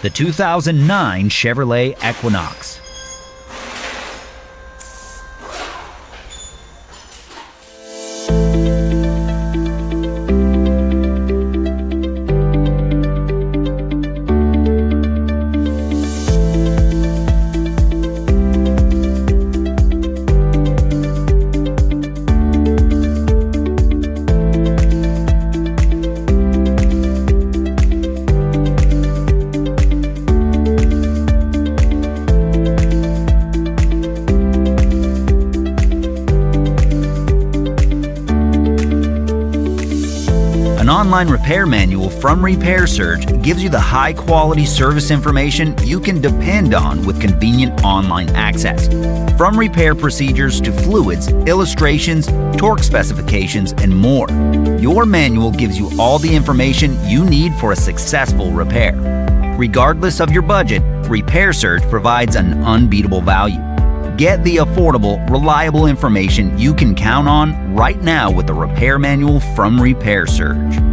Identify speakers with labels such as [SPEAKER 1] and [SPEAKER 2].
[SPEAKER 1] the 2009 Chevrolet Equinox. An online repair manual from Repair Surge gives you the high-quality service information you can depend on with convenient online access. From repair procedures to fluids, illustrations, torque specifications, and more, your manual gives you all the information you need for a successful repair. Regardless of your budget, Repair Surge provides an unbeatable value. Get the affordable, reliable information you can count on right now with the repair manual from Repair Surge.